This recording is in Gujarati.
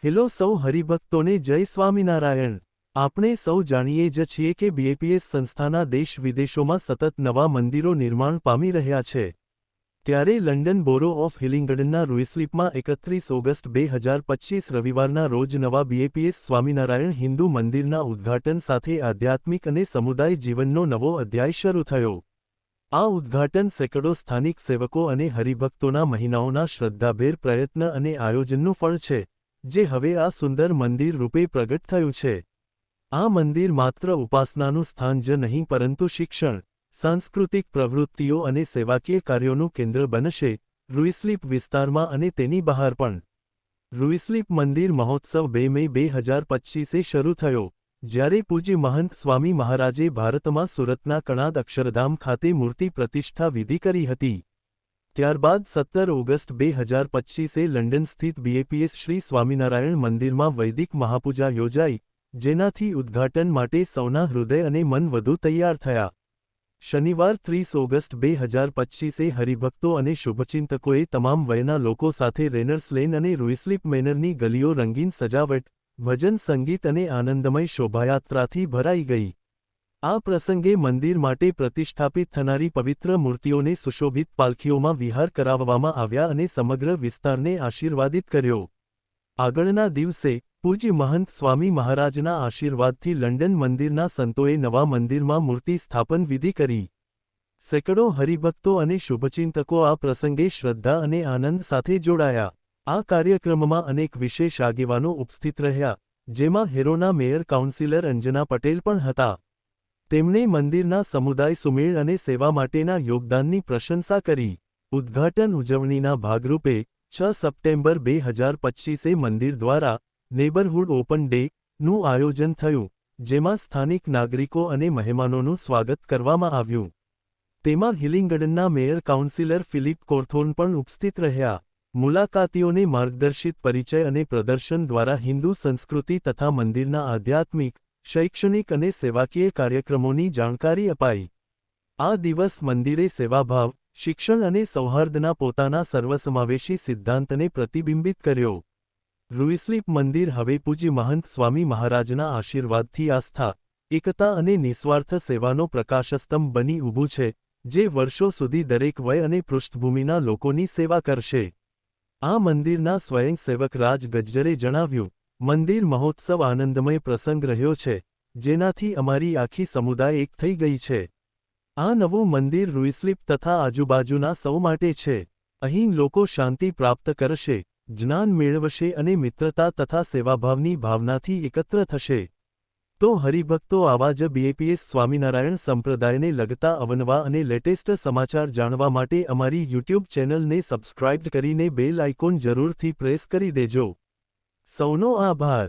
હેલો સૌ હરિભક્તોને જય સ્વામિનારાયણ। આપણે સૌ જાણીએ જ છીએ કે બીએપીએસ સંસ્થાના દેશ વિદેશોમાં સતત નવા મંદિરો નિર્માણ પામી રહ્યા છે। ત્યારે લંડન બોરો ઓફ હિલિંગડનના રૂઇસ્લિપમાં 31 ઓગસ્ટ 2025 રવિવારના રોજ નવા બીએપીએસ સ્વામિનારાયણ હિન્દુ મંદિરના ઉદ્ઘાટન સાથે આધ્યાત્મિક અને સમુદાય જીવનનો નવો અધ્યાય શરૂ થયો। આ ઉદ્ઘાટન સેંકડો સ્થાનિક સેવકો અને હરિભક્તોના મહિનાઓના શ્રદ્ધાભેર પ્રયત્ન અને આયોજનનું ફળ છે, જે હવે આ સુંદર મંદિર રૂપે પ્રગટ થયું છે। આ મંદિર માત્ર ઉપાસનાનું સ્થાન જ નહીં પરંતુ શિક્ષણ, સાંસ્કૃતિક પ્રવૃત્તિઓ અને સેવાકીય કાર્યોનું કેન્દ્ર બનશે, રૂઇસ્લિપ વિસ્તારમાં અને તેની બહાર પણ। રૂઇસ્લિપ મંદિર મહોત્સવ 2 મે 2025એ શરૂ થયો, જ્યારે પૂજ્ય મહંત સ્વામી મહારાજે ભારતમાં સુરતના કણાદ અક્ષરધામ ખાતે મૂર્તિ પ્રતિષ્ઠા વિધિ કરી હતી। ત્યારબાદ 17 ઓગસ્ટ 2025એ લંડન સ્થિત બીએપીએસ શ્રી સ્વામિનારાયણ મંદિરમાં વૈદિક મહાપૂજા યોજાઈ, જેનાથી ઉદ્ઘાટન માટે સૌના હૃદય અને મન વધુ તૈયાર થયા। શનિવાર 30 ઓગસ્ટ 2025એ હરિભક્તો અને શુભચિંતકોએ તમામ વયના લોકો સાથે રેનર્સ લેન અને રૂઇસ્લિપ મેનરની ગલીઓ રંગીન સજાવટ, ભજન સંગીત અને આનંદમય શોભાયાત્રાથી ભરાઈ ગઈ। આ પ્રસંગે મંદિર માટે પ્રતિષ્ઠાપિત થનારી પવિત્ર મૂર્તિઓને સુશોભિત પાલખીઓમાં વિહાર કરાવવામાં આવ્યા અને સમગ્ર વિસ્તારને આશીર્વાદિત કર્યો। આગળના દિવસે, પૂજ્ય મહંત સ્વામી મહારાજના આશીર્વાદથી લંડન મંદિરના સંતોએ નવા મંદિરમાં મૂર્તિ સ્થાપન વિધિ કરી। સેંકડો હરિભક્તો અને શુભચિંતકો આ પ્રસંગે શ્રદ્ધા અને આનંદ સાથે જોડાયા। આ કાર્યક્રમમાં અનેક વિશેષ આગેવાનો ઉપસ્થિત રહ્યા, જેમાં હેરોના મેયર કાઉન્સિલર અંજના પટેલ પણ હતા। તેમણે મંદિરના સમુદાય સુમેળ અને સેવા માટેના યોગદાનની પ્રશંસા કરી। ઉદ્ઘાટન ઉજવણીના ભાગરૂપે 6 સપ્ટેમ્બર 2025એ મંદિર દ્વારા નેબરહુડ ઓપન ડે નું આયોજન થયું, જેમાં સ્થાનિક નાગરિકો અને મહેમાનોનું સ્વાગત કરવામાં આવ્યું। તેમાં હિલિંગડનના મેયર કાઉન્સિલર ફિલિપ કોર્થોર્ન પણ ઉપસ્થિત રહ્યા। મુલાકાતીઓને માર્ગદર્શિત પરિચય અને પ્રદર્શન દ્વારા હિન્દુ સંસ્કૃતિ તથા મંદિરના આધ્યાત્મિક, શૈક્ષણિક અને સેવાકીય કાર્યક્રમોની જાણકારી અપાઈ। આ દિવસ મંદિરે સેવાભાવ, શિક્ષણ અને સૌહાર્દના પોતાના સર્વસમાવેશી સિદ્ધાંતને પ્રતિબિંબિત કર્યો। રૂઇસ્લિપ મંદિર હવે પૂજ્ય મહંત સ્વામી મહારાજના આશીર્વાદથી આસ્થા, એકતા અને નિસ્વાર્થ સેવાનો પ્રકાશસ્તંભ બની ઊભું છે, જે વર્ષો સુધી દરેક વય અને પૃષ્ઠભૂમિના લોકોની સેવા કરશે। આ મંદિરના સ્વયંસેવક રાજ ગજ્જરે જણાવ્યું, મંદિર મહોત્સવ આનંદમય પ્રસંગ રહ્યો છે, જેનાથી અમારી આખી સમુદાય એક થઈ ગઈ છે। આ નવું મંદિર રૂઇસ્લિપ તથા આજુબાજુના સૌ માટે છે। અહીં લોકો શાંતિ પ્રાપ્ત કરશે, જ્ઞાન મેળવશે અને મિત્રતા તથા સેવાભાવની ભાવનાથી એકત્ર થશે। તો હરિભક્તો આવા જ બીએપીએસ સ્વામિનારાયણ સંપ્રદાયને લગતા અવનવા અને લેટેસ્ટ સમાચાર જાણવા માટે અમારી યુટ્યુબ ચેનલને સબસ્ક્રાઇબ કરીને બેલ આઇકોન જરૂરથી પ્રેસ કરી દેજો। સૌનો આભાર।